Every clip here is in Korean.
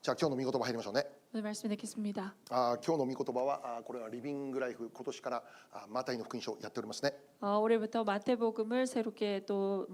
じゃあ今日の御言葉入りましょうね。 오늘 말씀 듣겠습니다. 今日の御言葉はこれはリビングライフ今年からマタイの福音書をやっておりますね。 올해부터 마태복음을 새롭게 또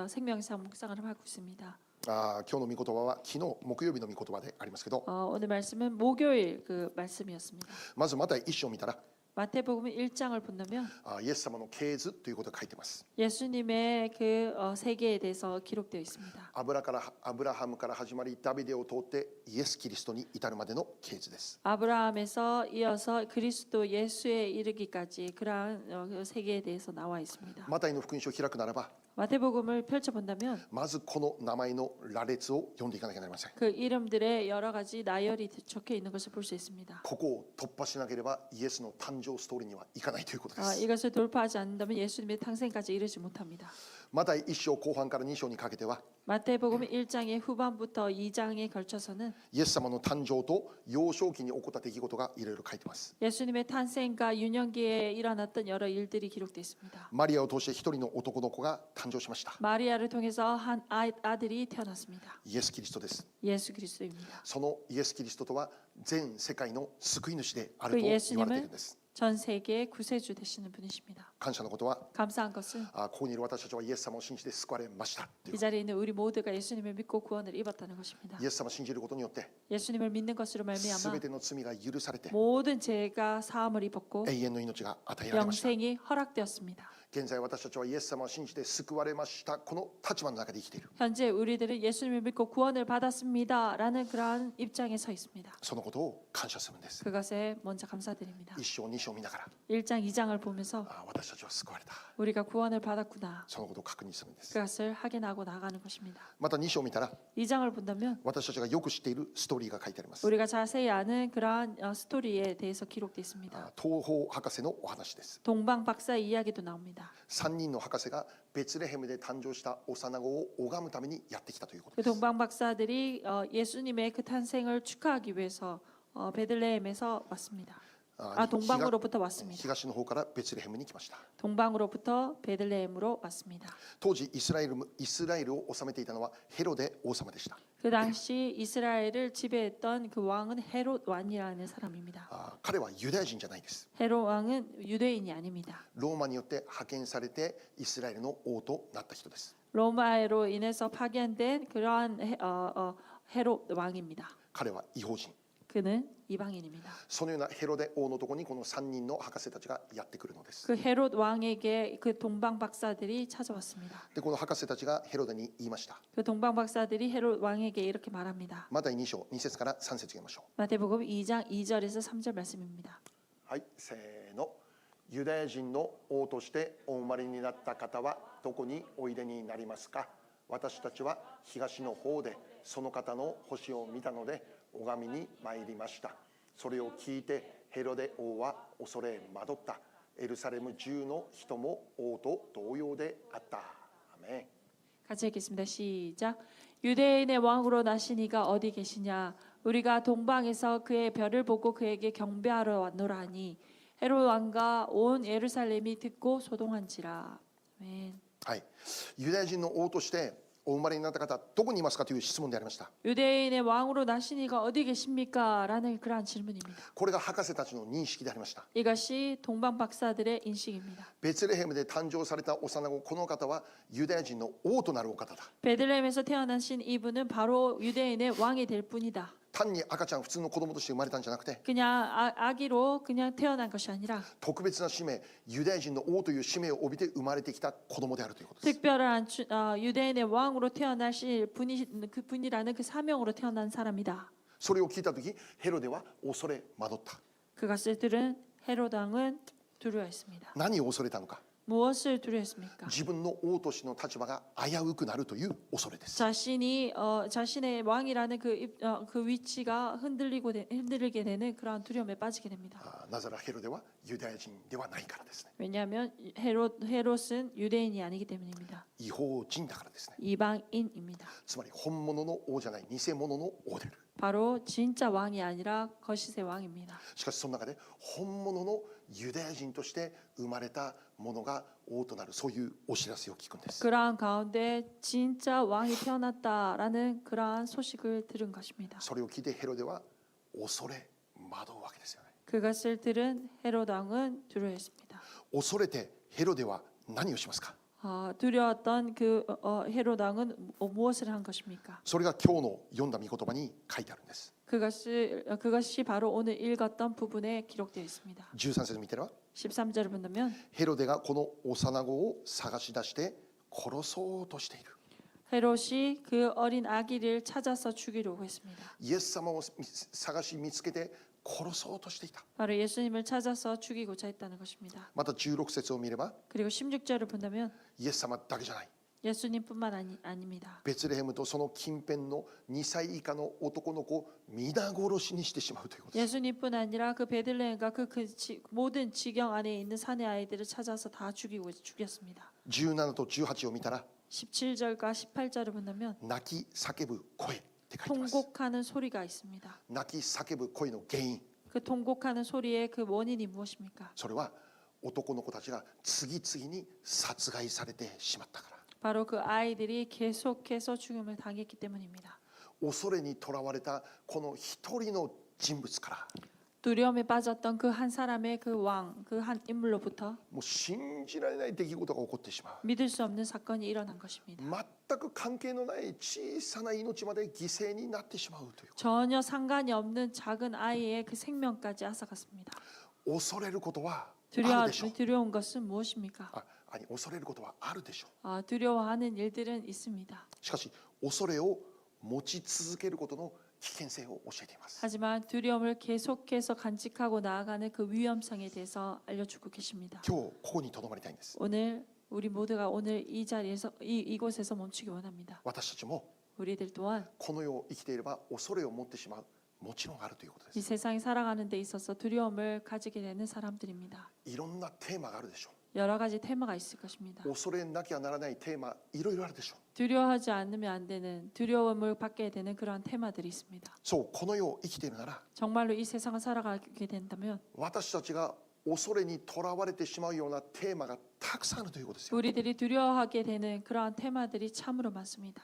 생명상 묵상을 하고 있습니다. 今日の御言葉は昨日木曜日の御言葉でありますけど、 오늘 말씀은 목요일 그 말씀이었습니다. まずマタイ1章を見たら 마태복음 1장을 본다면 イエス様の系図ということが書いています。 예수님의 그 세계에 대해서 기록되어 있습니다. アブラハムから始まりダビデを通ってイエス・キリストに至るまでの系図です。 아브라함에서 이어서 그리스도 예수에 이르기까지 그러한 세계에 대해서 나와 있습니다. マタイの福音書を開くならば 마태복음을 펼쳐본다면 まずこの名前の羅列を読んでいかなきゃなりません。 그 이름들의 여러 가지 나열이 적혀 있는 것을 볼 수 있습니다. ここを突破しなければイエスの誕生ストーリーにはいかないということです。 이것을 돌파하지 않는다면 예수님의 탄생까지 이르지 못합니다. マタイ1章後半から2章にかけては 마태복음 1장의 후반부터 2장에 걸쳐서는 イエス様の誕生と幼少期に起こった出来事がいろいろ書いてます。 예수님의 탄생과 유년기에 일어났던 여러 일들이 기록되어 있습니다. マリアを通して一人の男の子が誕生しました。 마리아를 통해서 한 아들이 태어났습니다. イエス・キリストです。 예수 그리스도입니다. そのイエス・キリストとは全世界の救い主である 그 と言われているん 예수님은 です。 전 세계의 구세주 되시는 분이십니다. 感謝のことは 감사한 것은 ここにいる私たちはイエス様を信じて救われましたという 이 자리에 있는 우리 모두가 예수님을 믿고 구원을 입었다는 것입니다. イエス様を信じることによって 예수님을 믿는 것으로 全 말미암아 ての罪が許されて 모든 죄가 사함을 입었고 永遠の命が与えられました。 영생이 허락되었습니다. 現在私たちはイエス様を信じて救われましたこの立場の中で生きている。 현재 우리들은 예수님을 믿고 구원을 받았습니다라는 그러한 입장에 서 있습니다. そのことを感謝するんです。 그것에 먼저 감사드립니다. 1章2章を見ながら 1장 2장을 보면서 私たちは救われた 우리가 구원을 받았구나. そのことを確認するんです。 그것을 확인하고 나가는 것입니다. また2章を見たら 2장을 본다면 私たちがよく知っているストーリーが書いてあります。 우리가 자세히 아는 그러한 스토리에 대해서 기록되어 있습니다. 東方博士のお話です。 동방 박사의 이야기도 나옵니다. 3人の博士がベツレヘムで誕生した幼子を拝むためにやってきたということで 그 す。 동방 박사들이 예수님의 그 탄생을 축하하기 위해서 베들레헴에서 왔습니다. 동방으로부터 왔습니다. 東の方からベツレヘムに来ました。 동방으로부터 베들레헴으로 왔습니다. 当時イスラエルを治めていたのはヘロデ王様でした。 그 당시 이스라엘을 지배했던 그 왕은 헤롯 왕이라는 사람입니다. 彼はユダヤ人じゃないです。 헤롯 왕은 유대인이 아닙니다. ローマによって派遣されてイスラエルの王となった人です。 로마로 인해서 파견된 그러한 헤롯 왕입니다. 彼は異邦人。 그는 이방인입니다. そのようなヘロデ王のところにこの3人の博士たちがやってくるのです。 그 헤롯 왕에게 그 동방 박사들이 찾아왔습니다. でこの博士たちがヘロデに言いました。 그 동방 박사들이 헤롯 왕에게 이렇게 말합니다. マタイ2章2節から3節読みましょ 마태복음 2장 2절에서 3절 말씀입니다. う。はい、せーの。ユダヤ人の王としてお生まれになった方はどこにおいでになりますか。私たちは東の方でその方の星を見たので拝みに参りました。それを聞いてヘロデ王は恐れ惑った。エルサレム中の人も王と同様であった。アメン。 같이 읽겠습니다. 시작. 유대인의 왕으로 나신 이가 어디 계시냐. 우리가 동방에서 그의 별을 보고 그에게 경배하러 왔노라 하니 헤롯 왕과 온 예루살렘이 듣고 소동한지라. 아멘. はい、ユダヤ人の王としてお生まれになった方どこにいますかという質問でありました。 유대인의 왕으로 나신 이가 어디 계십니까? 라는 그러한 질문입니다. これが博士たちの認識でありました。 이것이 동방 박사들의 인식입니다. ベツレヘムで誕生された幼子この方はユダヤ人の王となるお方だ。 베들레헴에서 태어나신 이분은 바로 유대인의 왕이 될 뿐이다. 単に赤ちゃん普通の子供として生まれたんじゃなくて 그냥 아기로 그냥 태어난 것이 아니라 特別な使命、ユダヤ人の王という使命を帯びて生まれてきた子供であるということです。 특별한 유대인의 왕으로 태어나실 그분이라는 그 사명으로 태어난 사람이다. それを聞いた時ヘロデは恐れ惑った。 그것을 들은 헤롯 왕은 두려워했습니다. 何を恐れたのか。 무엇을 두려워했습니까? 自分の王としての立場が危うくなるという恐れです。 자신의 왕이라는 그 위치가 흔들리게 되는 그러한 두려움에 빠지게 됩니다. なぜならヘロデはユダヤ人ではないからですね。 왜냐하면 헤롯은 유대인이 아니기 때문입니다. 異邦人だからですね。 이방인입니다. つまり本物の王じゃない偽物の王である。 바로 진짜 왕이 아니라 거짓의 왕입니다. しかしその中で本物のユダヤ人として生まれたものが王となる、そういうお知らせを聞くんです。 그러한 가운데 진짜 왕이 태어났다라는 그러한 소식을 들은 것입니다. それを聞いてヘロデは恐れ惑うわけですよね。 그것을 들은 헤롯 왕은 두려워했습니다. 恐れてヘロデは何をしますか？ 두려웠던 그 헤롯 왕은 무엇을 한 것입니까? それが今日の読んだ御言葉に書いてあるんです。 그것이 바로 오늘 읽었던 부분에 기록되어 있습니다. 13節見てれば 13절을 본다면 ヘロデがこの幼子を探し出して殺そうとしている。 헤롯이 그 어린 아기를 찾아서 죽이려고 했습니다. イエス様を探し見つけて殺そうとしていた。 바로 예수님을 찾아서 죽이고자 했다는 것입니다. また16節を見れば 그리고 16절을 본다면 イエス様だけじゃない、 예수님뿐만 아닙니다. ベツレヘムとその近辺の2歳以下の男の子を皆殺しにしてしまうということです。 예수님뿐 아니라 그 베들레헴과 모든 지경 안에 있는 사내 아이들을 찾아서 다 죽였습니다. 17と18を見たら 17절과 18절을 본다면 泣き叫ぶ声って書いてます。 통곡하는 소리가 있습니다. 泣き叫ぶ声の原因、 그 통곡하는 소리의 그 원인이 무엇입니까? それは男の子たちが次々に殺害されてしまったから。 바로 그 아이들이 계속해서 죽음을 당했기 때문입니다. 恐れにとらわれたこの一人の人物から 두려움에 빠졌던 그 한 사람의 그 왕, 그 한 인물로부터 もう信じられない出来事が起こってしまう。 믿을 수 없는 사건이 일어난 것입니다. 全く関係のない小さな命まで犠牲になってしまうということ。 전혀 상관이 없는 작은 아이의 그 생명까지 앗아갔습니다. 恐れることはあるでしょう。 두려운 것은 무엇입니까? 恐れることはあるでしょう。 두려워하는 일들은 있습니다. しかし恐れを持ち続けることの危険性を教えています。 하지만 두려움을 계속해서 간직하고 나아가는 그 위험성에 대해서 알려주고 계십니다. 今日ここにとどまりたいんです。 오늘 우리 모두가 오늘 이 자리에서 이곳에서 멈추기 원합니다. 私たちも 우리들 또한 この世を生きていれば恐れを持ってしまう、もちろんあるということで 이 す。 세상에 살아가는 데 있어서 두려움을 가지게 되는 사람들입니다. いろんなテーマがあるでしょう。 여러 가지 테마가 있을 것입니다. 恐れなきゃならないテーマいろいろあるでしょう。 두려워하지 않으면 안 되는 두려움을 받게 되는 그러한 테마들이 있습니다. そうこの世を生きているなら 정말로 이 세상을 살아가게 된다면 私たちが恐れにとらわれてしまうようなテーマがたくさんあるということですよ。 우리들이 두려워하게 되는 그러한 테마들이 참으로 많습니다.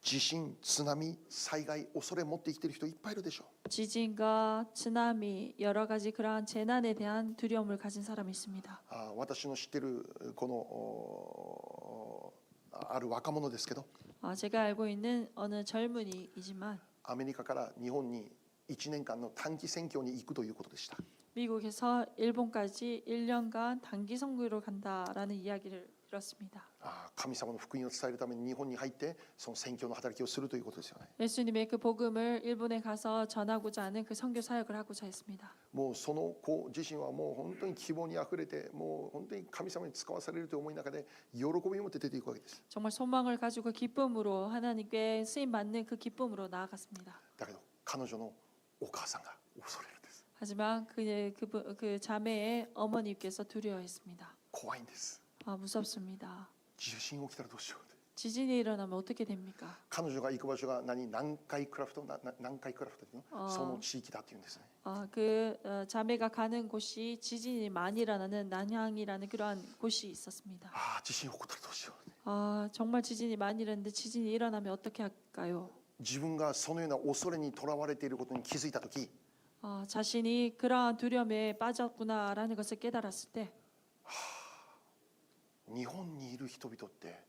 地震、津波、災害、恐れ持って生きている人いっぱいいるでしょう。 지진과 쓰나미 여러 가지 그러한 재난에 대한 두려움을 가진 사람이 있습니다. 私の知っているこのある若者ですけど、 제가 알고 있는 어느 젊은이이지만 アメリカから日本に1年間の短期選挙に行くということでした。 미국에서 일본까지 1년간 단기 선교로 간다라는 이야기를 들었습니다. 神様の福音を伝えるために日本に入ってその宣教の働きをするということですよね。 예수님의 그 복음을 일본에 가서 전하고자 하는 그 선교 사역을 하고자 했습니다. もうその子自身はもう本当に希望にあふれて、もう本当に神様に使わされるという思いの中で喜びを持って出ていくわけです。 정말 소망을 가지고 기쁨으로 하나님께 쓰임 받는 그 기쁨으로 나아갔습니다. だけど彼女のお母さんが恐れるんです。 하지만 그 자매의 어머니께서 두려워했습니다. 怖いんです。 무섭습니다. 地震起きたらどうしよう。 지진이 일어나면 어떻게 됩니까? 彼女が行く場所が南海クラフト南海クラフトっていうの、その地域だっていうんですね。 자매가 가는 곳이 지진이 많이 일어나는 난향이라는 그러한 곳이 있었습니다. 地震起こったらどうしよう。 정말 지진이 많이 일어나는데 지진이 일어나면 어떻게 할까요? 自分がそのような恐れにとらわれていることに気づいたとき、 자신이 그러한 두려움에 빠졌구나라는 것을 깨달았을 때 日本にいる人々って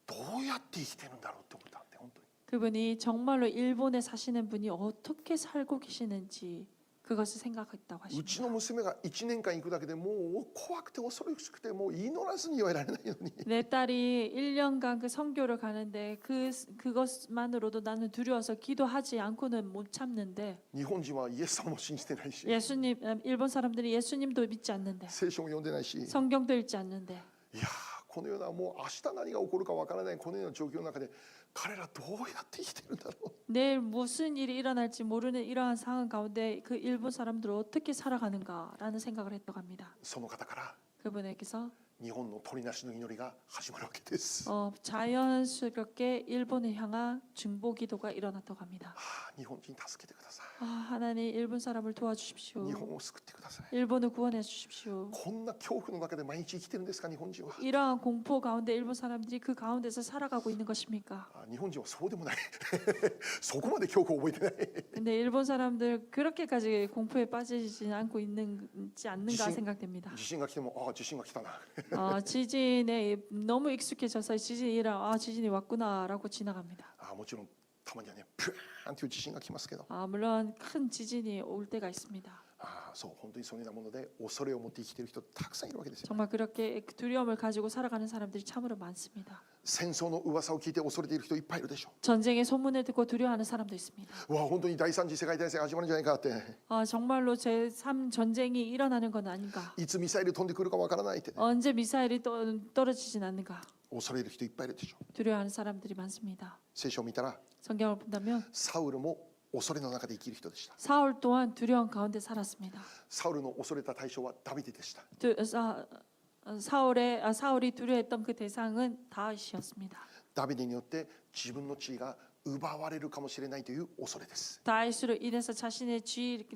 どうやって生きてるんだろうって思ったんで、本当に。 그분이 정말로 일본에 사시는 분이 어떻게 살고 계시는지 그것을 생각했다고 うち 하십니다. の娘が1年間行くだけでもう怖くて恐ろしくてもう祈らずにはいられないのに 내 딸이 1년간 그 선교를 가는데 그것만으로도 나는 두려워서 기도하지 않고는 못 참는데 日本人はイエス様も信じてないし 일본 사람들이 예수님도 믿지 않는데 聖書も読んでないし、 성경도 읽지 않는데 いやこのようなもう明日何が起こるかわからないこのような状況の中で彼らどうやって生きてるんだろう。 내일 무슨 일이 일어날지 모르는 이러한 상황 가운데 그 일본 사람들은 어떻게 살아가는가라는 생각을 했다고 합니다. その方から 그분에게서 日本の取りなしの祈りが始まるわけです。 자연스럽게 일본을 향한 중보 기도가 일어났다고 합니다. 日本人助けてくださ 하나님 일본 사람을 도와주십시오. い。日本を救ってください。 일본을 구원해 주십시오. こんな恐怖の中で毎日生きてるんですか、日本人は。 이러한 공포 가운데 일본 사람들이 그 가운데서 살아가고 있는 것입니까? 日本人はそうでもない。そこまで恐怖を覚えてない。 근데 일본 사람들 그렇게까지 공포에 빠지지 않고 있는지 않는가 지신- 생각됩니다. 地震が来ても、地震が来たな。 지진에 너무 익숙해져서 지진이라 지진이 왔구나라고 지나갑니다. もちろんたまにはね、ピューンという地震が来ますけど、 물론 큰 지진이 올 때가 있습니다. そう本当にそのようなもので恐れを持って生きている人たくさんいるわけですよ。 정말 그렇게 두려움을 가지고 살아가는 사람들이 참으로 많습니다. 戦争の噂を聞いて恐れている人いっぱいいるでしょ 전쟁의 소문을 듣고 두려워하는 사람도 있습니다. う。本当に第三次世界大戦始まるんじゃないかって、 정말로 제3 전쟁이 일어나는 건 아닌가? いつミサイル飛んでくるかわからないって、 언제 미사일이 떨어지진 않는가? 恐れる人いっぱいいるでしょう。 두려워하는 사람들이 많습니다. 聖書を見たら 성경을 본다면 サウルも恐れの中で生きる人でした。 사울 또한 두려움 가운데 살았습니다. サウルの恐れた対象はダビデでした。 사울이 두려워했던 그 대상은 다윗이었습니다. ダビデによって自分の地位が奪われるかもしれないという恐れです。 다윗으로 인해서 자신의 지위를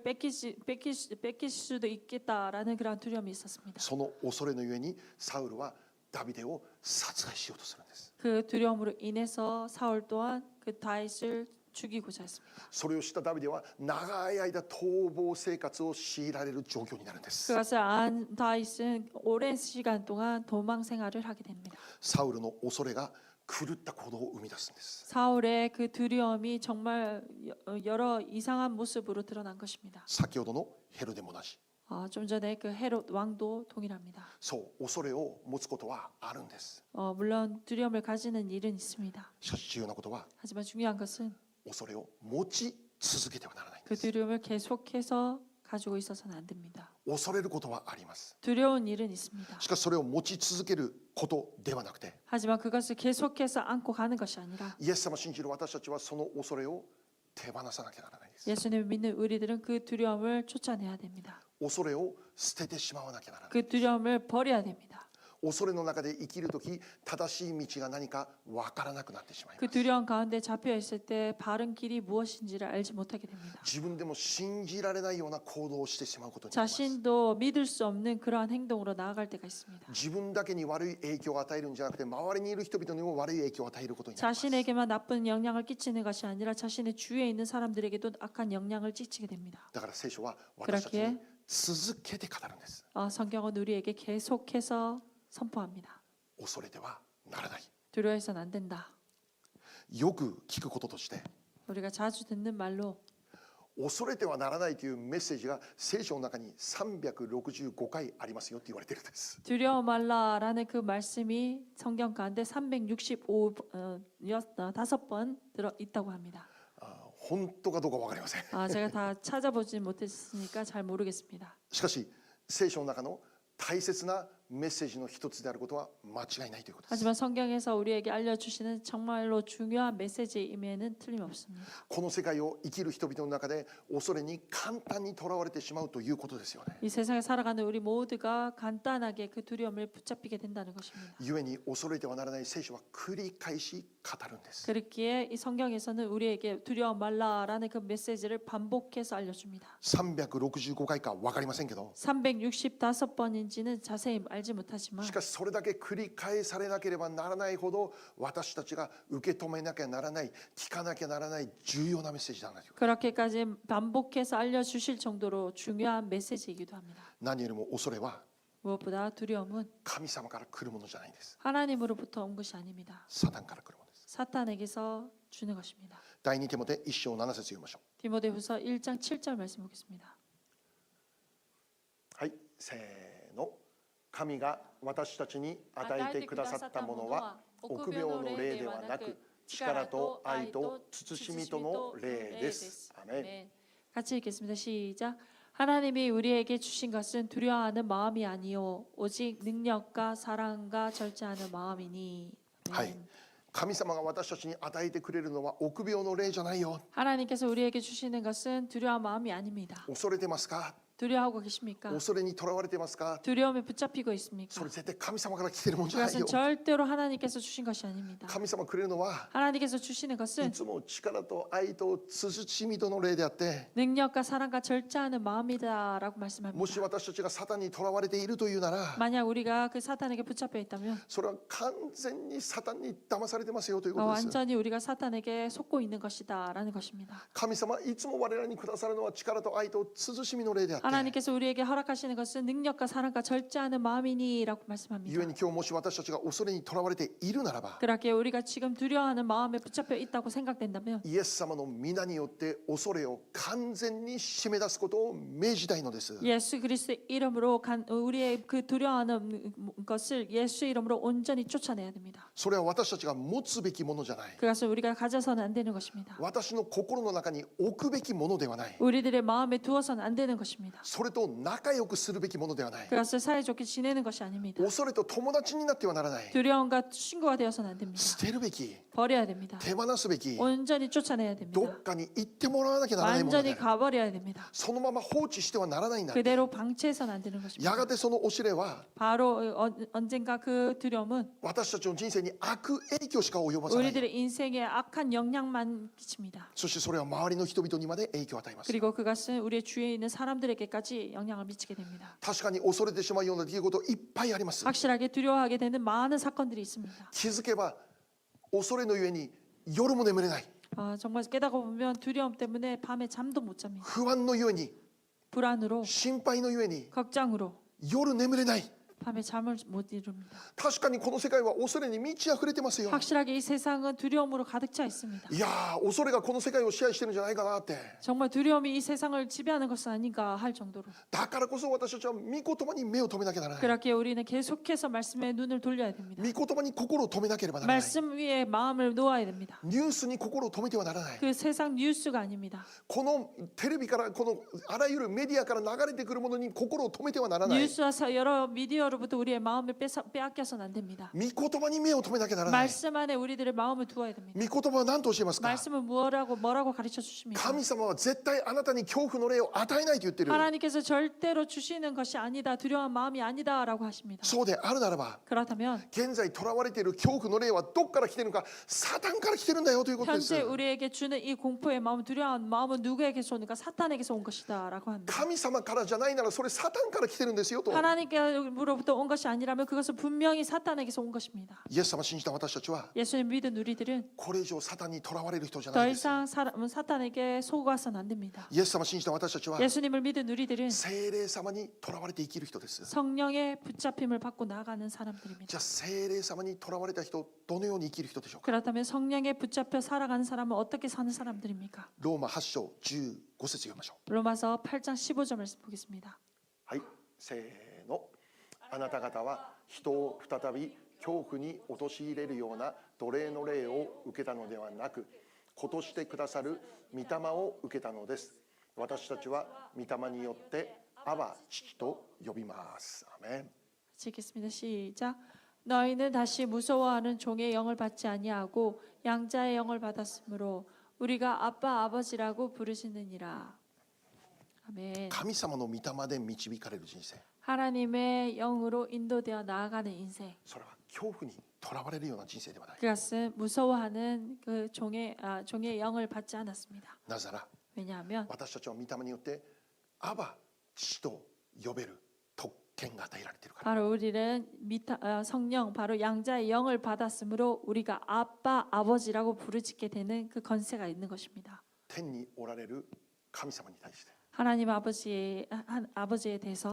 뺏길 수도 있겠다라는 그런 두려움이 있었습니다. その恐れのゆえにサウルはダビデを殺害しようとするんです。 그 두려움으로 인해서 사울 또한 그 다윗을 죽이고자 했습니다. それを知ったダビデは長い間逃亡生活を強いられる状況になるんです。 그것을 안 다윗은 오랜 시간 동안 도망 생활을 하게 됩니다. サウルの恐れが狂った行動を生み出すんです。 사울의 그 두려움이 정말 여러 이상한 모습으로 드러난 것입니다. 先ほどのヘロデも同じ。 좀 전에 그 헤롯 왕도 동일합니다. そう恐れを持つことはあるんです。 물론 두려움을 가지는 일은 있습니다. しかし重要なことは 하지만 중요한 것은 恐れを持ち続けてはならないん 그 です。 두려움을 계속해서 가지고 있어서는 안 됩니다. 恐れることはあります。 두려운 일은 있습니다. しかしそれを持ち続けることではなくて、 하지만 그것을 계속해서 안고 가는 것이 아니라 イエス様を信じる私たちはその恐れを手放さなきゃならないんです。 예수님을 믿는 우리들은 그 두려움을 쫓아내야 됩니다. 恐れを捨ててしまわなきゃならない。 그 두려움을 버려야 됩니다. 恐れの中で生きるとき、正しい道が何かわからなくなってしまいま 그 す。 두려움 가운데 잡혀 있을 때 바른 길이 무엇인지를 알지 못하게 됩니다. 自分でも信じられないような行動をしてしまうことになります。 자신도 믿을 수 없는 그러한 행동으로 나아갈 때가 있습니다. 自分だけに悪い影響を与えるんじゃなくて、周りにいる人々にも悪い影響を与えることになります。 자신에게만 나쁜 영향을 끼치는 것이 아니라 자신의 주위에 있는 사람들에게도 악한 영향을 끼치게 됩니다. だから聖書は私たちに続けて語るんです。 성경은 우리에게 계속해서 선포합니다. 恐れてはならない。 두려워해서는 안 된다. よく聞くこととして、 우리가 자주 듣는 말로 恐れてはならないというメッセージが聖書の中に365回ありますよって言われているんです。 두려워 말라라는 그 말씀이 성경 가운데 365번 들어 있다고 합니다. 本当かどうか分かりません。 제가 다 찾아보지 못했으니까 잘 모르겠습니다. しかし聖書の中の大切なメッセージの一つであることは間違いないということです。 하지만 성경에서 우리에게 알려주시는 정말로 중요한 메시지임에는 틀림없습니다. この世界を生きる人々の中で恐れに簡単にとらわれてしまうということですよね。 이 세상에 살아가는 우리 모두가 간단하게 그 두려움을 붙잡히게 된다는 것입니다. 故に恐れてはならない聖書は繰り返し語るんです。 그렇기에 이 성경에서는 우리에게 두려워 말라라는 그 메시지를 반복해서 알려줍니다. 365回か分かりませんけど、 365번인지는 자세히 알지 못하지만 しかしそれだけ繰り返されなければならないほど私たちが受け止めなきゃならない、聞かなきゃならない重要なメッセージなんですよ。 그렇게까지 반복해서 알려주실 정도로 중요한 메시지이기도 합니다. 何よりも恐れは 무엇보다 두려움은 神様から来るものじゃないんです。 하나님으로부터 온 것이 아닙니다. サタンから来るものです。 사탄에게서 주는 것입니다. 第2テモテ1章7節読みましょう。 디모데후서 1장 7절 말씀 보겠습니다. はい、せーの。神が私たちに与えてくださったものは臆病の霊ではなく力と愛と慎みとの霊です。アメン。 같이 읽겠습니다. 시작. 하나님이 우리에게 주신 것은 두려워하는 마음이 아니요 오직 능력과 사랑과 절제하는 마음이니. はい。神様が私たちに与えてくれるのは臆病の霊じゃないよ。 하나님께서 우리에게 주시는 것은 두려워한 마음이 아닙니다. 恐れてますか？ 두려워하고 계십니까? 恐れにとらわれてますか？ 두려움에 붙잡히고 있습니까? それ絶対神様から来てるもんじゃない 그것은 よ。 절대로 하나님께서 주신 것이 아닙니다. 神様くれるのは 하나님께서 주시는 い 것은 つも力と愛と慎みとの霊であって、 능력과 사랑과 절제하는 마음이다라고 もし 말씀합니다. 私たちがサタンにとらわれているというなら、 만약 우리가 그 사탄에게 붙잡혀 있다면 それは完全にサタンに騙されてますよということです。 완전히 우리가 사탄에게 속고 있는 것이다라는 것입니다. 神様いつも我らにくださるのは力と愛と慎みの霊であって、 하나님께서 우리에게 허락하시는 것은 능력과 사랑과 절제하는 마음이니라고 故 말씀합니다. に今日もし私たちが恐れにとらわれているならば、 그렇게 우리가 지금 두려워하는 마음에 붙잡혀 있다고 생각된다면 イエス様の皆によって恐れを完全に締め出すことを命じたいのです。 예수 그리스도의 이름으로 우리의 그 두려워하는 것을 예수 이름으로 온전히 쫓아내야 됩니다. それは私たちが持つべきものじゃない。 그것을 우리가 가져서는 안 되는 것입니다. 私の心の中に置くべきものではない。 우리들의 마음에 두어서는 안 되는 것입니다. それと仲良くするべきものではない。 그것을 사이좋게 지내는 것이 아닙니다. 恐れと友達になってはならない。 두려움과 친구가 되어서는 안 됩니다. 捨てるべき、 버려야 됩니다. 手放すべき、 온전히 쫓아내야 ど 됩니다. っかに行ってもらわなきゃならないもので 완전히 ある。 가버려야 됩니다. そのまま放置してはならないんだ。 그대로 방치해서는 안 되는 것입니다. やがてその恐れは 바로 언젠가 그 두려움은 私たちの人生に悪影響しか及ばさない。 우리들의 인생에 악한 영향만 끼칩니다. そしてそれは周りの人々にまで影響を与えます。 그리고 그것은 우리의 주위에 있는 사람들에게까지 영향을 미치게 됩니다. 確かに恐れてしまうような出来事いっぱいあります。 확실하게 두려워하게 되는 많은 사건들이 있습니다. 気づけば恐れのゆえに夜も眠れない。 정말 깨닫고 보면 두려움 때문에 밤에 잠도 못 잡니다. 不安のゆえに、 불안으로, 心配のゆえに 걱정으로 夜眠れない。 밤에 잠을 못 이룹니다. 確かにこの世界は恐れに満ち溢れてますよ。 확실하게 이 세상은 두려움으로 가득 차 있습니다. いやー、恐れがこの世界を支配してるんじゃないかなって。 정말 두려움이 이 세상을 지배하는 것은 아닌가 할 정도로 だからこそ私たちは御言葉に目を留めなきゃならない。 그렇게 우리는 계속해서 말씀에 눈을 돌려야 됩니다. 御言葉に心を留めなければならない。 말씀 위에 마음을 놓아야 됩니다. ニュースに心を留めてはならない。 그 세상 뉴스가 아닙니다. このテレビからこのあらゆるメディアから流れてくるものに心を留めてはならない。 뉴스와 여러 미디어로부터 우리의 마음을 빼앗겨서는 안 됩니다. 御言葉に目を留めなきゃならない。 말씀 안에 우리들의 마음을 두어야 됩니다. 御言葉は何と教えますか？ 말씀은 뭐라고 가르쳐 주십니까? 神様は絶対あなたに恐怖の霊を与えないと言ってる。 하나님께서 절대로 주시는 것이 아니다. 두려운 마음이 아니다라고 하십니다. そうであるならば、 그렇다면 現在囚われている恐怖の霊はどっから来ているのか、サタンから来てるんだよということです。 현재 우리에게 주는 이 공포의 마음, 두려운 마음은 누구에게서 오는가? 사탄에게서 온 것이다라고 합니다. 神様からじゃないならそれサタンから来てるんですよと。 하나님께로부터 온 것이 아니라면 그것은 분명히 사탄에게서 온 것입니다. イエス様を信じた私たちは 예수님 믿은 우리들은 これ以上サタンに囚われる人じゃな 더 いです。 이상 사탄에게 속아서는 안 됩니다. イエス様を信じた私たちは 예수님을 믿은 우리들은 聖霊様に囚われて生きる人です。 성령의 붙잡힘을 받고 나아가는 사람들입니다. じゃあ聖霊様に囚われた人、どのように生きる人でしょうか？ 그렇다면 성령에 붙잡혀 살아가는 사람은 어떻게 사는 사람들입니까? ローマ8章15節読みましょう。 로마서 8장 15절 말씀 보겠습니다. はい、せーの。あなた方は人を再び恐怖に陥れるような奴隷の霊を受けたのではなく、子としてくださる御霊を受けたのです。私たちは御霊によってアバ父と呼びます。アメン。 읽겠습니다. 시작. 너희는 다시 무서워하는 종의 영을 받지 아니하고 양자의 영을 받았으므로 우리가 아빠 아버지라고 부르시느니라. 아멘. 神様の御霊で導かれる人生。 하나님의 영으로 인도되어 나아가는 인생. それは恐怖に囚われるような人生ではない。 그것은 무서워하는 그 종의 영을 받지 않았습니다. なぜなら 왜냐하면 私たちは御霊によってアバ父と呼べる特権が与えられているから。 바로 우리는 성령 바로 양자의 영을 받았으므로 우리가 아빠 아버지라고 부르짖게 되는 그 권세가 있는 것입니다. 天におられる神様に対して 하나님 아버지에 대해서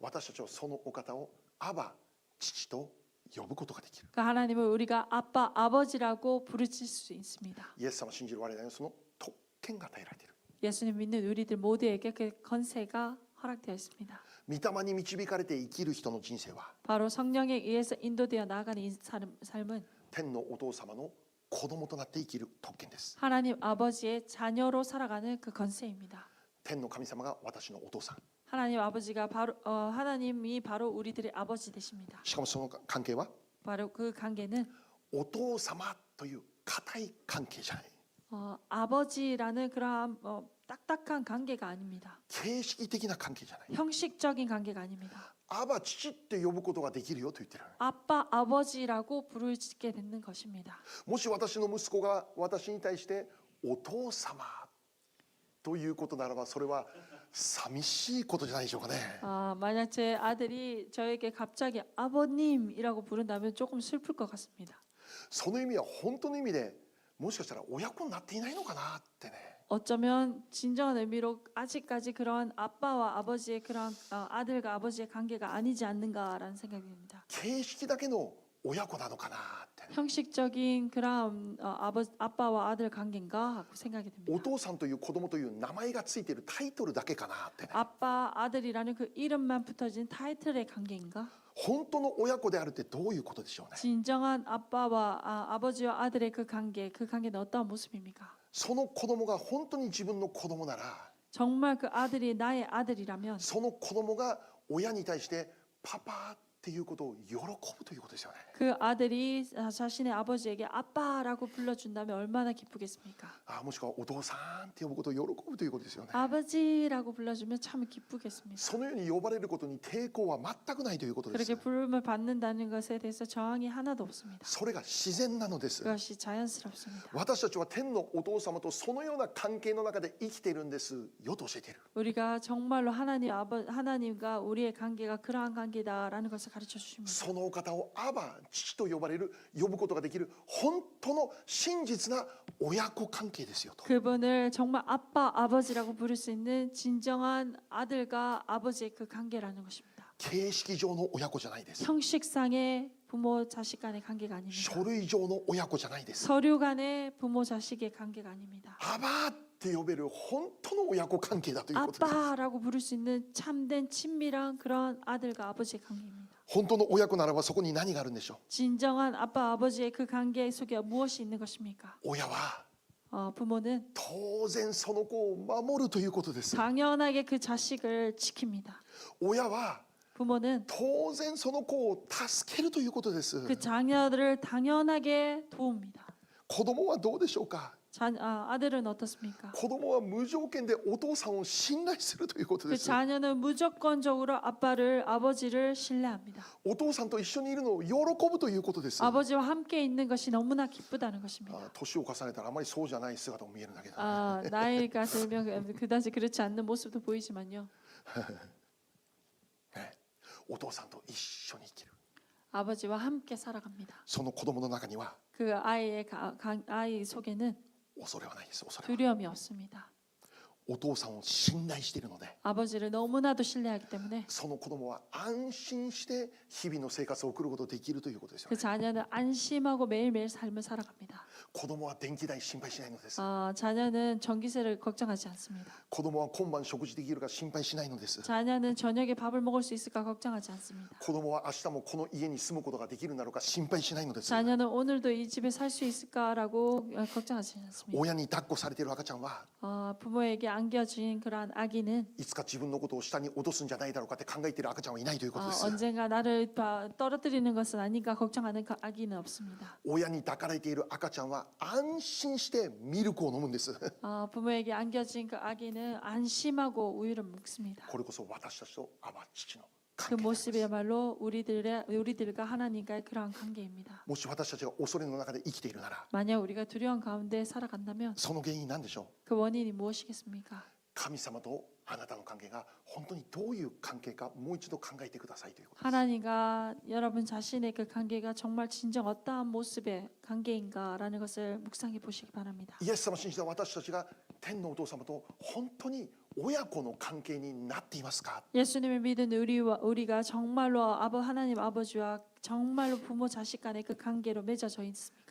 私たちはそのお方をアバ父と呼ぶことができる。 그 하나님을 우리가 아빠 아버지라고 부르짖을 수 있습니다. イエス様を信じる我々にその特権が与えられている。 예수님 믿는 우리들 모두에게 그 권세가 허락되어 있습니다. 御霊に導かれて生きる人の人生は 바로 성령에 의해서 인도되어 나아가는 이 삶은 天のお父様の子供となって生きる特権です。 하나님 아버지의 자녀로 살아가는 그 권세입니다. 天の神様が私のお父さん。 하나님 아버지가 하나님이 바로 우리들의 아버지 되십니다. しかもその関係は 바로 그 관계는 お父様という固い関係じゃない。 아버지라는 그런 딱딱한 관계가 아닙니다. 形式的な関係じゃない。 형식적인 관계가 아닙니다. アバ父って呼ぶことができるよと言ってる。 아빠, 아버지라고 부르게 되는 것입니다. もし私の息子が私に対してお父様ということならば、それは寂しいことじゃないでしょうかね。 만약 제 아들이 저에게 갑자기 아버님이라고 부른다면 조금 슬플 것 같습니다. その意味は本当の意味でもしかしたら親子になっていないのかなってね。 어쩌면 진정한 의미로 아직까지 그런 아빠와 아버지의 그런 아들과 아버지의 관계가 아니지 않는가라는 생각이 듭니다. 形式だけの親子なのかなってね。 형식적인 그런 아빠와 아들 관계인가 하고 생각이 お 듭니다. 父さんという子供という名前がついているタイトルだけかなってね。 아빠, 아들이라는 그 이름만 붙어진 타이틀의 관계인가? 本当の親子であるってどういうことでしょうね。 진정한 아빠와 아버지와 아들의 그 관계는 어떠한 모습입니까? その子供が本当に自分の子供なら、 정말 그 아들이 나의 아들이라면 その子供が親に対してパパっていうことを喜ぶということですよね。 그 아들이 자신의 아버지에게 아빠라고 불러준다면 얼마나 기쁘겠습니까? もしくはお父さんって呼ぶことを喜ぶということですよね。 아버지라고 불러주면 참 기쁘겠습니다. そのように呼ばれることに抵抗は全くないということです。 그렇게 부름을 받는다는 것에 대해서 저항이 하나도 없습니다. それが自然なのです。 그것이 자연스럽습니다. 私たちは天のお父様とそのような関係の中で生きているんですよと教えている。 우리가 정말로 하나님과 우리의 관계가 그러한 관계다라는 것을 가르쳐 주십니다. そのお方をアバ父と呼ぶことができる本当の真実な親子関係ですよと。 그분을 정말 아빠, 아버지라고 부를 수 있는 진정한 아들과 아버지의 그 관계라는 것입니다. 形式上の親子じゃないです。 형식상의 부모 자식 간의 관계가 아닙니다. 書類上の親子じゃないです。 서류 간의 부모 자식의 관계가 아닙니다. アバって呼べる本当の親子関係だということです。 아빠라고 부를 수 있는 참된 친밀한 그런 아들과 아버지의 관계입니다. 本当の親子ならばそこに何があるんでしょ 진정한 아빠, 아버지의 그 관계 속에 무엇이 있는 것입니까? う。親は 부모는 当然その子を守るということです。 당연하게 그 자식을 지킵니다. 親は 부모는 当然その子を助けるということです。 그 자녀들을 당연하게 도웁니다. 子供はどうでしょうか。 아들은 어떻습니까? 子供は無条件でお父さんを信頼するということ 그 です。 자녀는 무조건적으로 아버지를 신뢰합니다. お父さんと一緒にいるのを喜ぶということです。 아버지와 함께 있는 것이 너무나 기쁘다는 것입니다. 年を重ねたらあまりそうじゃない姿も見えるんだけど、 나이가 들면 그다지 그렇지 않는 모습도 보이지만요. ね、お父さんと一緒に生きる。 아버지와 함께 살아갑니다. その子供の中には 그 아이 속에는 恐れはないです。恐れは。 두려움이 없습니다. お父さんを信頼しているので、 아버지를 너무나도 신뢰하기 때문에 その子供は安心して日々の生活を送ることができるということですよ 그 ね。 자녀는 안심하고 매일매일 삶을 살아갑니다. 子供は電気代心配しないのです。 자녀는 전기세를 걱정하지 않습니다. 子供は今晩食事できるか心配しないのです。 자녀는 저녁에 밥을 먹을 수 있을까 걱정하지 않습니다. 子供は明日もこの家に住むことができるんだろうか心配しないのです。 자녀는 오늘도 이 집에 살 수 있을까라고 걱정하지 않습니다. 親に抱っこされている赤ちゃんは 부모에게 안겨진 그러한 아기는 いつか自分のことを下に落とすんじゃないだろうかって考えている赤ちゃんはいないということです。 언젠가 나를 떨어뜨리는 것은 아닌가 걱정하는 그 아기는 없습니다. 親に抱かれている赤ちゃんは安心してミルクを飲むんです。 부모에게 안겨진 그 아기는 안심하고 우유를 먹습니다. これこそ私たちとアバ父の 그 関係です。 모습이야말로 우리들과 하나님과의 그러한 관계입니다. もし私たちが恐れの中で生きているなら、 만약 우리가 두려움 가운데 살아간다면 その原因なんでしょう。 그 원인이 무엇이겠습니까? 神様とあなたの関係が本当にどういう関係かもう一度考えてくださいということです。 하나님과 여러분 자신의 그 관계가 정말 진정 어떠한 모습의 관계인가라는 것을 묵상해 보시기 바랍니다. イエス様を信じた私たちが天のお父様と本当に親子の関係になっていますか。 예수님을 믿은 우리가 정말로 하나님 아버지와 정말로 부모 자식 간의 그 관계로 맺어져 있습니까?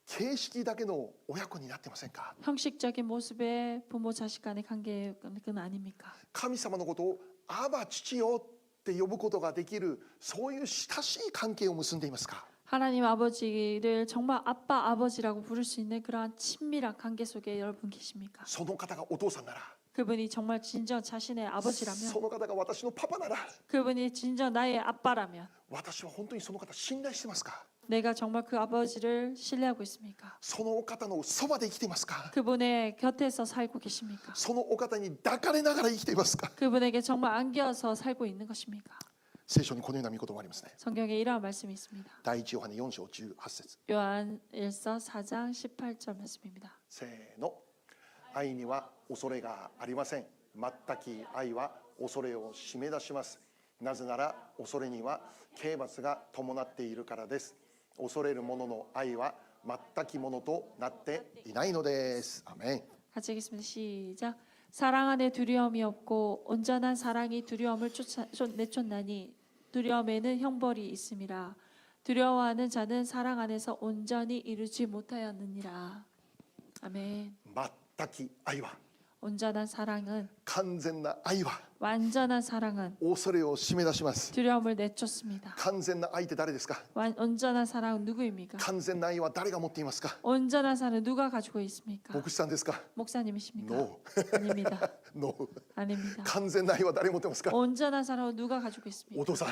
形式だけの親子になってませんか。 형식적인 모습의 부모 자식 간의 관계는 아닙니까? 神様のことをアバ父よって呼ぶことができるそういう親しい関係を結んでいますか。 하나님 아버지를 정말 아빠 아버지라고 부를 수 있는 그러한 친밀한 관계 속에 여러분 계십니까? その方がお父さんなら、 그분이 정말 진정 자신의 そ 아버지라면 の方が私のパパなら、 그분이 진정 나의 아빠라면 私は本当にその方信頼してますか。 내가 정말 그 아버지를 신뢰하고 있습니까? そのお方のそばで生きていますか？ 그분의 곁에서 살고 계십니까? そのお方に抱かれながら生きていますか？ 그분에게 정말 안겨서 살고 있는 것입니까? 聖書にこのような御言葉がありますね。 성경에 이러한 말씀이 있습니다. 第一ヨハネ4章18節 요한일서 4장 18절 말씀입니다. せーの。愛には恐れがありません。全き愛は恐れを締め出します。なぜなら恐れには刑罰が伴っているからです。恐れる者の愛は全きものとなっていないのです。アメン。 같이 읽겠습니다. 시작. 사랑 안에 두려움이 없고 온전한 사랑이 두려움을 내쫓나니 두려움에는 형벌이 있음이라. 두려워하는 자는 사랑 안에서 온전히 이루지 못하였느니라. 아멘. 全き愛は 온전한 사랑은 完全な愛は 완전한 사랑은 恐れを締め出します。 두려움을 내쫓습니다. 完全な愛って誰ですか？ 온전한 사랑은 누구입니까? 完全な愛は誰が持っていますか？ 온전한 사랑은 누가 가지고 있습니까? 牧師さんですか？ 목사님이십니까? No. 아닙니다. No. 아닙니다. 完全な愛は誰が持ってますか？ 온전한 사랑은 누가 가지고 お 있습니까? 父さん、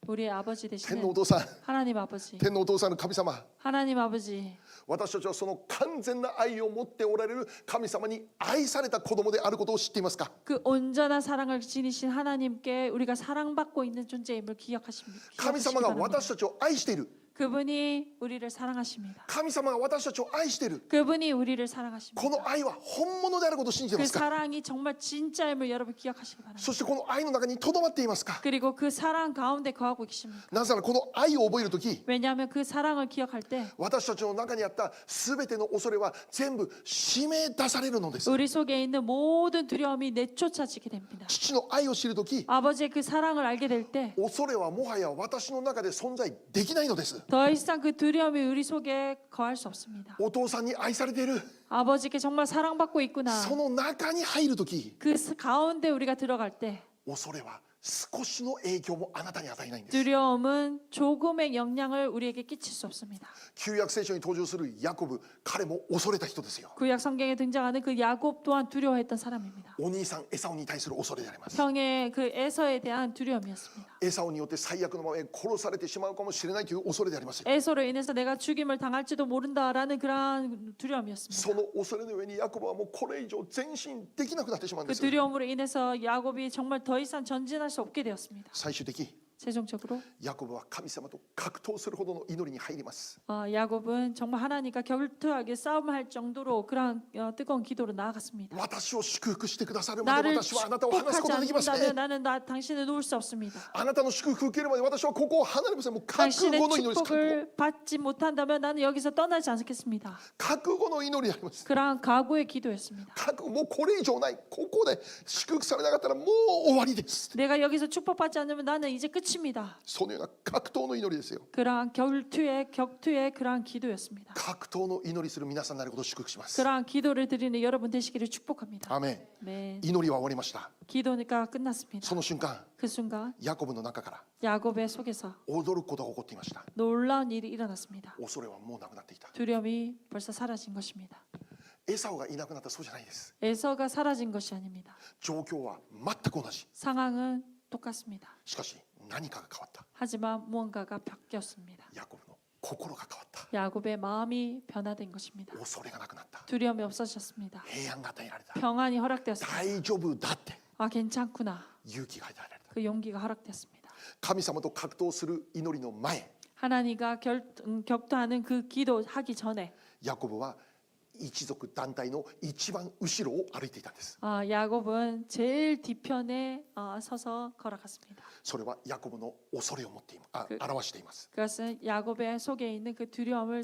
우리의 아버지 天のお 되시는 父さん、 하나님 아버지. 天のお父さんの神様、 하나님 아버지. 私たちはその完全な愛を持っておられる神様に愛された子供であることを知っていますか？ 그 온전한 사랑을 지니신 하나님께 우리가 사랑받고 있는 존재임을 기억하십니까? 神様が私たちを愛している。 그분이 우리를 사랑하십니다. 神様が私たちを愛している。 그분이 우리를 사랑하십니다. この愛は本物であることを信じてい 그 ますか？ 사랑이 정말 진짜임을 여러분 기억하시기 바랍니다. そしてこの愛の中にとどまっていますか？ 그리고 그 사랑 가운데 거하고 계십니까? なぜならこの愛を覚えるとき、 왜냐하면 그 사랑을 기억할 때 私たちの中にあったすべての恐れは全部締め出されるのです。 우리 속에 있는 모든 두려움이 내쫓아지게 됩니다. 父の愛を知るとき、 아버지의 그 사랑을 알게 될 때 恐れはもはや私の中で存在できないのです。 더 이상 그 두려움이 우리 속에 거할 수 없습니다. お父さんに愛されている。 아버지께 정말 사랑받고 있구나. その中に入るとき、 그 가운데 우리가 들어갈 때 恐れは少しの影響もあなたに与えないんです。 두려움은 조금의 영향을 우리에게 끼칠 수 없습니다. 旧約聖書に登場するヤコブ、彼も恐れた人ですよ。 구약 성경에 등장하는 그 야곱 또한 두려워했던 사람입니다. お兄さんエサオに対する恐れであります。 형의 그 에서에 대한 두려움이었습니다. エサオによって最悪のまま殺されてしまうかもしれないという恐れであります。 에서로 인해서 내가 죽임을 당할지도 모른다라는 그러한 そ 두려움이었습니다. の恐れの上にヤコブはもうこれ以上前進できなくなってしまうん 그 です。 두려움으로 인해서 야곱이 정말 더 이상 전진할 수 없게 되었습니다. 最終的、 최종적으로 ヤコブは神様と格闘するほどの祈りに入ります。 야곱은 정말 하나님과 격투하게 싸움할 정도로 그러한 뜨거운 기도로 나아갔습니다. 私を祝福してくださるまで 나를 私はあなたを離すこ 축복하지 とができません。 않는다면 나는 당신을 놓을 수 없습니다. あなたの祝福を受けるまで私はここを離れません。もう覚 당신의 悟の祈りです。覚悟。 축복을 받지 못한다면 나는 여기서 떠나지 않겠습니다. 覚悟の祈りであります。 그러한 각오의 기도였습니다. 覚悟、もうこれ以上ない。ここで祝福されなかったらもう終わりです。 내가 여기서 축복받지 않으면 나는 이제 끝입니다. そのような格闘の祈りですよ。 그러한 격투의 그러한 기도였습니다. 格闘の祈りする皆さんになることを祝福します。 그러한 기도를 드리는 여러분 되시기를 축복합니다. アーメン。 네, 祈りは終わりました。 기도가 끝났습니다. その瞬間、 그 순간 ヤコブの中から 야곱의 속에서 驚くことが起こっていました。 놀라운 일이 일어났습니다. 恐れはもうなくなっていた。 두려움이 벌써 사라진 것입니다. エサオがいなくなったそうじゃないです。 에서가 사라진 것이 아닙니다. 状況は全く同じ。 상황은 똑같습니다. しかし何かが変わった。 하지만 무언가가 바뀌었습니다. ヤコブの心が変わった。 야곱의 마음이 변화된 것입니다. 恐れがなくなった。 두려움이 없어졌습니다. 平安が与えられた。 평안이 허락되었습니다. 大丈夫だって 아 괜찮구나. 勇気が与えられた。 그 용기가 허락되었습니다. 神様と格闘する祈りの前、 하나님과 격투하는 그 기도하기 전에 ヤコブは一族団体の一番後ろを歩いていたんです。 야곱은 제일 뒤편에 서서 걸어갔습니다. それはヤコブの恐れを持って表しています。 그것은 야곱의 속에 있는 그 두려움을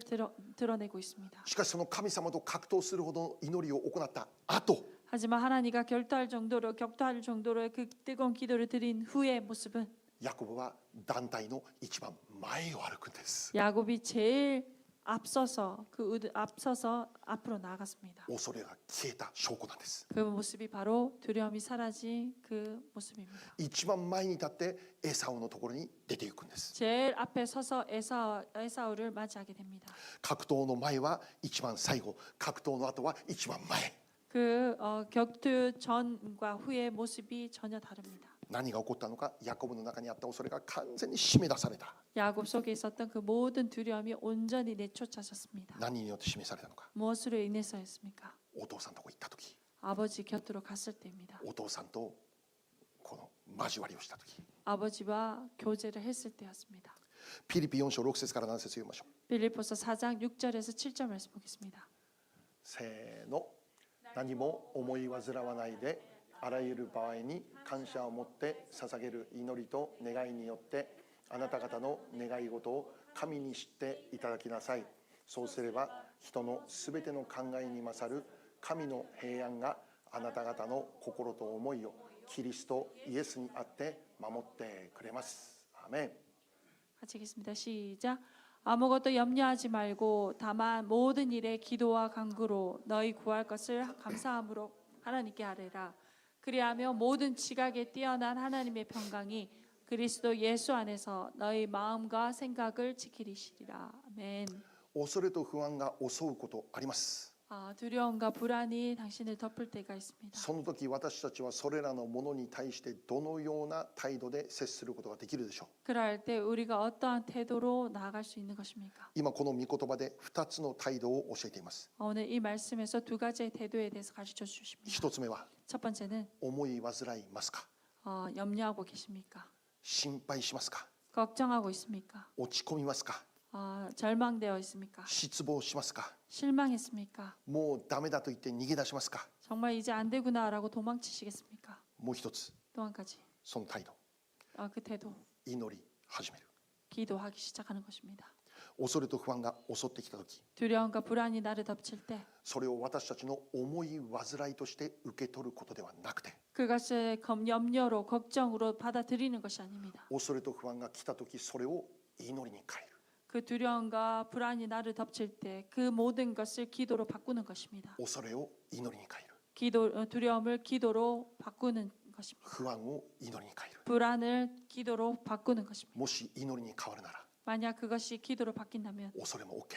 드러내고 있습니다. しかしその神様と格闘するほどの祈りを行った後、 하지만 하나님과 격투할 정도로 그 뜨거운 기도를 드린 후의 모습은 ヤコブは団体の一番前を歩くんです。 야곱이 제일 앞서서 앞으로 나아갔습니다. 恐れが消えた証拠なんです。 그 모습이 바로 두려움이 사라진 그 모습입니다. 一番前に立ってエサウのところに出ていくんです。 제일 앞에 서서 에사우를 맞이하게 됩니다. 格闘の前は一番最後、格闘の後は一番前。 그 격투 전과 후의 모습이 전혀 다릅니다. 何が起こったのか、ヤコブの中にあった恐れが完全に締め出された。 야곱 속에 있었던 그 모든 두려움이 온전히 내쫓아졌습니다. 何によって示されたのか。 무엇으로 인해서였습니까? お父さんのとこ行った時、 아버지 곁으로 갔을 때입니다. お父さんとこの交わりをした時。 아버지와 교제를 했을 때였습니다. ピリピ4章6節から7節読みましょう。 빌립보서 4장 6절에서 7절 말씀 보겠습니다. せーの。何も思い煩わないで、あらゆる場合に感謝を持って捧げる祈りと願いによってあなた方の願い事を神に知っていただきなさい。そうすれば人のすべての考えに勝る神の平安があなた方の心と思いをキリストイエスにあって守ってくれます。アーメン。 같이 읽겠습니다. 시작. 아무것도 염려하지 말고 다만 모든 일에 기도와 간구로 너희 구할 것을 감사함으로 하나님께 아뢰라. 그리하며 모든 지각에 뛰어난 하나님의 평강이 그리스도 예수 안에서 너희 마음과 생각을 지키리시리라. 아멘. 恐れと不安が襲うことあります。 두려움과 불안이 당신을 덮을 때가 있습니다. その時私たちはそれらのものに対してどのような態度で接することができるでしょう。 그럴 때 우리가 어떠한 태도로 나아갈 수 있는 것입니까? 今この御言葉で2つの態度を教えています。 오늘 이 말씀에서 두 가지의 태도에 대해서 가르쳐 주십니다. 1つ目は 첫 번째는 思い煩いますか、 염려하고 계십니까? 心配しますか、 걱정하고 있습니까? 落ち込みますか、 절망되어 있습니까? 失望しますか、 실망했습니까? もうダメだと言って逃げ出しますか。 정말 이제 안 되구나라고 도망치시겠습니까? もう一つ、 또 한 가지. その態度、 그 태도. 祈り始める。 기도하기 시작하는 것입니다. 恐れと不安が襲ってきた時、 두려움과 불안이 나를 덮칠 때 それを私たちの思い煩いとして受け取ることではなくて、 그것을 염려로 걱정으로 받아들이는 것이 아닙니다. 恐れと不安が来た時それを祈りに変える。 그 두려움과 불안이 나를 덮칠 때 그 모든 것을 기도로 바꾸는 것입니다. 恐れを祈りに変える。 두려움을 기도로 바꾸는 것입니다. 不安を祈りに変える。 불안을 기도로 바꾸는 것입니다. もし祈りに変わるなら 만약 그것이 기도로 바뀐다면 恐れも OK、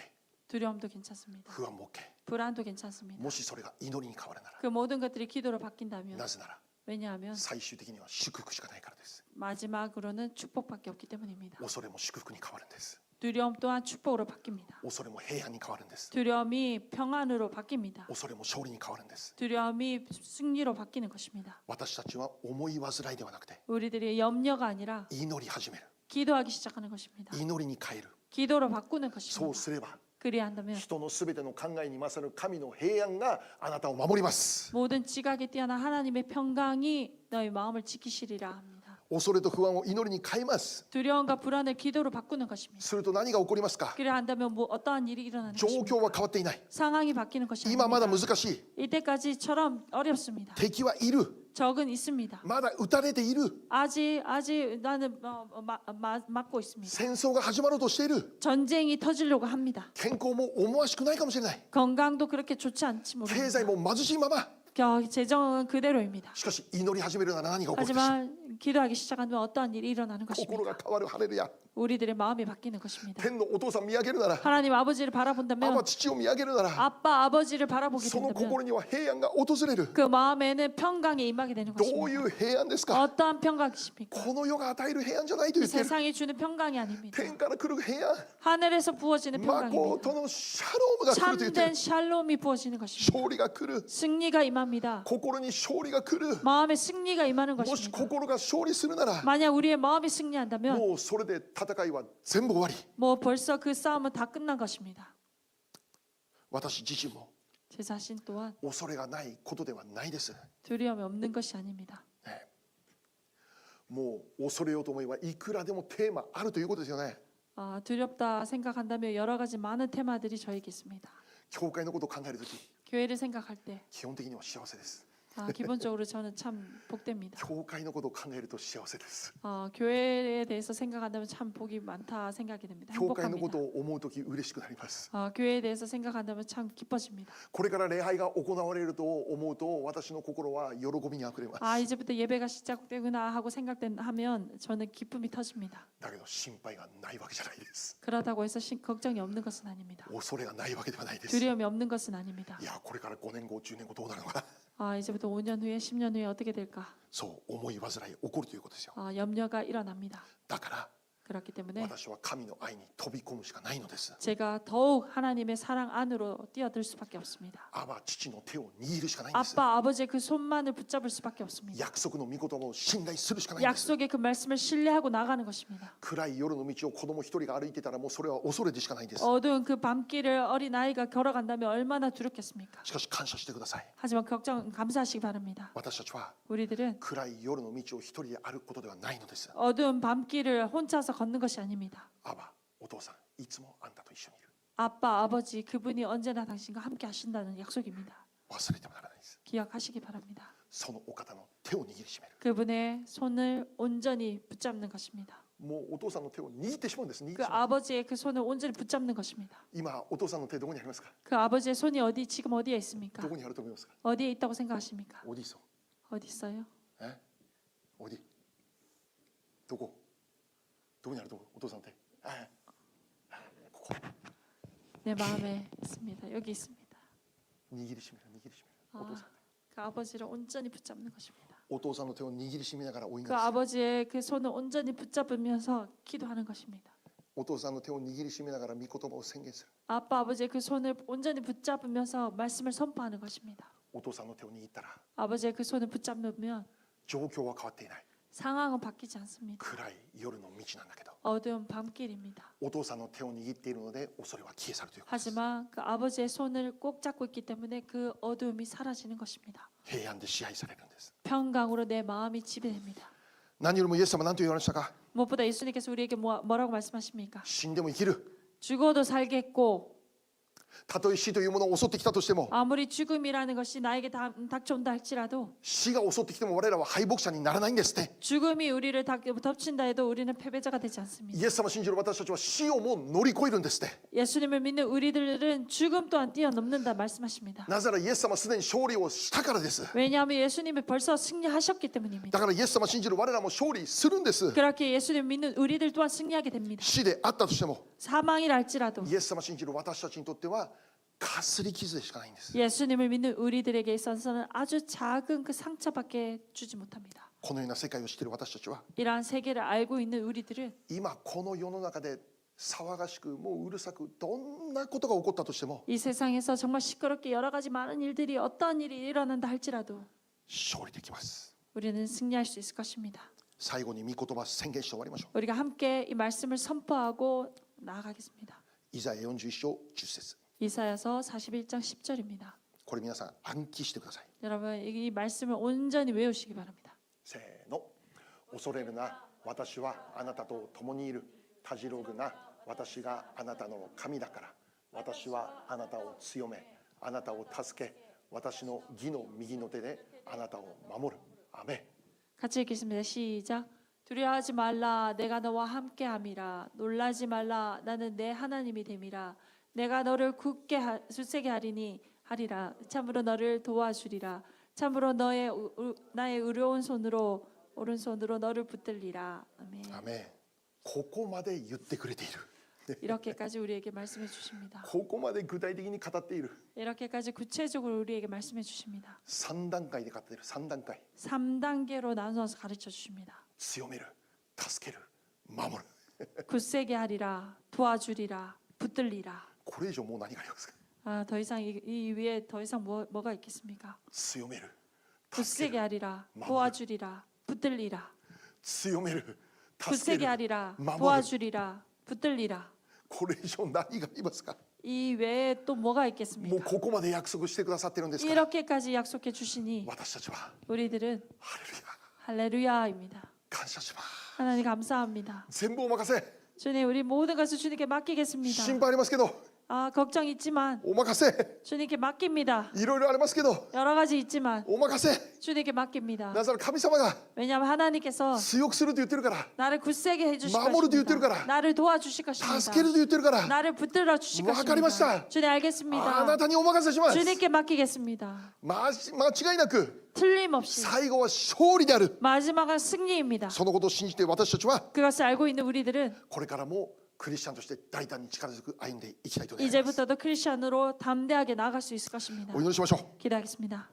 두려움도 괜찮습니다. 不安も OK。 불안도 괜찮습니다. もしそれが祈りに変わるなら、 그 모든 것들이 기도로 바뀐다면 なぜなら 왜냐하면 最終的には祝福しかないからです。 마지막으로는 축복밖에 없기 때문입니다. 恐れも祝福に変わるんです。 두려움 또한 축복으로 바뀝니다. 恐れも平安に変わるんです。 두려움이 평안으로 바뀝니다. 恐れも勝利に変わるんです。 두려움이 승리로 바뀌는 것입니다. 私たちは思い煩いではなくて 우리들의 염려가 아니라 祈り始める。 기도하기 시작하는 것입니다. 祈りに変える。 기도로 바꾸는 そう 것입니다. すれば 그리한다면 人のすべての考えに勝る神の平安があなたを守ります。 모든 지각에 뛰어난 하나님의 평강이 너희 마음을 지키시리라 합니다. 恐れと不安を祈りに変えます。 두려움과 불안을 기도로 바꾸는 것입니다. すると何が起こりますか。 그리한다면 어떠한 일이 일어나는 状 것입니까? 況は変わっていない。 상황이 바뀌는 것이 今まだ 아닙니다. 難しい。 이때까지처럼 어렵습니다. 敵はいる。 적은 있습니다. まだ撃たれている。 아직 나는 맞고 있습니다. 戦争が始まろうとしている。 전쟁이 터지려고 합니다. 健康も思わしくないかもしれない。 건강도 그렇게 좋지 않지 経済 모릅니다. も貧しいまま。 재정은 그대로입니다. しかし祈り始めるなら何が起こるでしょう。 하지만 기도하기 시작하면 어떠한 일이 일어나는 心が 것입니까? 変わる。ハレルヤ。 우리들의 마음이 바뀌는 것입니다. 天のお父さん見上げるなら、 하나님 아버지를 アバ 바라본다면 父を見上げるなら、 아빠 아버지를 바라보게 その 된다면 心には平安が訪れる。 그 마음에는 평강이 임하게 되는 どうい 것입니다. う平安ですか。 어떠한 평강이십니까? この世が与える平安じゃないと 이 言っている。 세상이 주는 평강이 아닙니다. 天から来る平安、 하늘에서 부어지는 誠 평강입니다. のシャロームが来ると言っている。 참된 샬롬이 부어지는 것입니다. 勝利が来る。 승리가 임합니다. 心に勝利が来る。 마음에 승리가 임하는 もし 것입니다. 心が勝利するなら、 만약 우리의 마음이 승리한다면 もうそれで戦いは全部終わり。 뭐 벌써 그 싸움은 다 끝난 것입니다. 私自身も 제 자신 또한 恐れがないことではないです。 두려움이 없는 것이 아닙니다. もう恐れようと思えばいくらでもテーマあるということですよね。 두렵다 생각한다면 여러 가지 많은 테마들이 저에게 있습니다. 教会のことを考えるとき、 교회를 생각할 때 基本的には幸せです。 기본적으로 저는 참 복됩니다. 教会のことを考えると幸せです。 교회에 대해서 생각한다면 참 복이 많다 생각이 됩니다. 教会のこと 행복합니다. を思うとき嬉しくなります。 교회에 대해서 생각한다면 참 기뻐집니다. これから礼拝が行われると思うと私の心は喜びにあふれます。 이제부터 예배가 시작되구나 하고 생각하면 저는 기쁨이 터집니다. だけど心配がないわけじゃないです。 그렇다고 해서 걱정이 없는 것은 아닙니다. 恐れがないわけではないです。 두려움이 없는 것은 아닙니다. いや、これから5年後、10年後どうなるのか。 이제부터 5년 후에 10년 후에 어떻게 될까? そう思い煩い起こるということですよ。 염려가 일어납니다. だから 그렇기 때문에 私は神の愛に飛び込むしかないのです。 제가 더욱 하나님의 사랑 안으로 뛰어들 수밖에 없습니다. アバ父の手を握るしかないんです。 아빠 아버지의 그 손만을 붙잡을 수밖에 없습니다. 約束の御言葉を信頼するしかないんです。 약속의 그 말씀을 신뢰하고 나가는 것입니다. 暗い夜の道を子供一人が歩いてたらもうそれは恐れでしかないんです。 어두운 그 밤길을 어린 아이가 걸어간다면 얼마나 두렵겠습니까? しかし感謝してください。 하지만 감사하시기 바랍니다. 私たちは 우리들은 暗い夜の道を一人で歩くことではないのです。 어두운 밤길을 혼자서 걷는 것이 아닙니다. アバお父さんいつもあんたと一緒にいる。 아빠 아버지 그분이 언제나 당신과 함께 하신다는 약속입니다. 忘れてもならないです。 기억하시기 바랍니다. そのお方の手を握りしめる。 그분의 손을 온전히 붙잡는 것입니다. もうお父さんの手を握ってしまうんです。握って 그 しまう。 아버지의 그 손을 온전히 붙잡는 것입니다. 今お父さんの手どこにありますか？ 그 아버지의 손이 지금 어디에 있습니까? どこにあると思いますか？ 어디에 있다고 생각하십니까? おじいさん。 어디 있어요? え？おじ。どこ？どこにあると思う？お父さんの手。ここ。 내 마음에 있습니다. 여기 있습니다. 握りしめる握りしめる。お父さん。 그 아버지를 온전히 붙잡는 것입니다. お父さんの手を握りしめながらお祈 그 りする。 아버지의 그 손을 온전히 붙잡으면서 기도하는 것입니다. お父さんの手を握りしめながら御言葉を宣言する。 아빠 아버지의 그 손을 온전히 붙잡으면서 말씀을 선포하는 것입니다. お父さんの手を握ったら 아버지의 그 손을 붙잡으면 状況は変わっていない。 상황은 바뀌지 않습니다. 暗い夜の道なんだけど、 어두운 밤길입니다. お父さんの手を握っているので恐れは消え去るということです。 하지만 그 아버지의 손을 꼭 잡고 있기 때문에 그 어두움이 사라지는 것입니다. 平安で支配されるんです。 평강으로 내 마음이 지배됩니다. 何よりもイエス様は何と言われましたか？ 무엇보다 예수님께서 우리에게 뭐라고 말씀하십니까? 死んでも生きる。 죽어도 살겠고 たとえ死というものを襲ってきたとしても、 아무리 죽음이라는 것이 나에게 닥쳐온다 할지라도 死が襲ってきても我らは敗北者にならないんですって。 죽음이 우리를 덮친다 해도 우리는 패배자가 되지 않습니다. イエス様を信じる私たちは死をも乗り越えるんですって。 예수님을 믿는 우리들은 죽음 또한 뛰어넘는다 말씀하십니다. なぜならイエス様はすでに勝利をしたからです。 왜냐하면 예수님이 벌써 승리하셨기 때문입니다. だからイエス様を信じる我らも勝利するんです。 그렇게 예수님 믿는 우리들 또한 승리하게 됩니다. 死であったとしても、 사망이라 할지라도 イエス様を信じる私たちにとってはかすり傷でしかないんです。 예수님을 믿는 우리들에게 있어서는 아주 작은 그 상처밖에 주지 못합니다. このような世界を知っている私たちは 이러한 세계를 알고 있는 우리들은 今この世の中で騒がしくもううるさくどんなことが起こったとしても 이 세상에서 정말 시끄럽게 여러 가지 많은 일들이 어떠한 일이 일어난다 할지라도 勝利できます。 우리는 승리할 수 있을 것입니다. 最後に御言葉宣言して終わりましょ 우리가 함께 이 말씀을 선포하고 나아가겠습니다. う。イザヤ41章10節。 이사야서 41장 10절입니다. これ皆さん暗記してください。 여러분 이 말씀을 온전히 외우시기 바랍니다. せーの。恐れるな、私はあなたと共にいる。たじろぐな、私があなたの神だから。私はあなたを強め、あなたを助け、私の義の右の手であなたを守る。アメン。 같이 읽겠습니다. 시작. 두려워하지 말라. 내가 너와 함께함이라. 놀라지 말라. 나는 내 하나님이 됨이라. 내가 너를 굳세게 하리라. 참으로 너를 도와주리라. 참으로 나의 의로운 손으로 오른손으로 너를 붙들리라. 아멘. アメン。ここまで言ってくれている。 이렇게까지 우리에게 말씀해 주십니다. ここまで具体的に語っている。 이렇게까지 구체적으로 우리에게 말씀해 주십니다. 3段階で語っている。3段階。 3단계로 나눠서 가르쳐 주십니다. 強める、助ける、守る。 굳세게 하리라. 도와주리라. 붙들리라. これ以上もう何がありますか？ 더 이상 이 위에 더 이상 뭐가 있겠습니까? 強める、助け 굳세게 る、 하리라. 도와주리라. 붙들리라. 強める、助け 굳세게 る、 하리라. 守る。 도와주리라. 붙들리라. これ以上何がありますか？ 이 외에 또 뭐가 もう 있겠습니까? ここまで約束してくださってるんですから。 이렇게까지 약속해 주시니 私たちは 우리들은 ハレルヤ 할렐루야입니다. 感謝します。 하나님 감사합니다. 全部お任せ。 주님 우리 모든 것을 주님께 맡기겠습니다. 心配ありますけど 걱정 있지만 お任せ。 주님께 맡깁니다. いろいろありますけど 여러 가지 있지만 お任せ。 주님께 맡깁니다. なぜなら神様が 왜냐하면 하나님께서 強くすると言ってるから、 나를 굳세게 해주실 마음으로 뒤엎드릴 것입니다. 거라. 나를 도와주실 것입니다. 助けると言ってるから、 나를 붙들어 주실 わかりました。 것입니다. 주님 あ 알겠습니다. なたにお任せします。 주님께 맡기겠습니다. 間違いなく 틀림없이 最後は勝利である。 마지막은 승리입니다. そのことを信じて私たちは 그것을 알고 있는 우리들은 これからもクリスチャンとして大胆に力強く歩んでいきたいと願います。 이제부터도 크리스천으로 담대하게 나아갈 수 있을 것입니다. お祈りしましょう。 기도하겠습니다.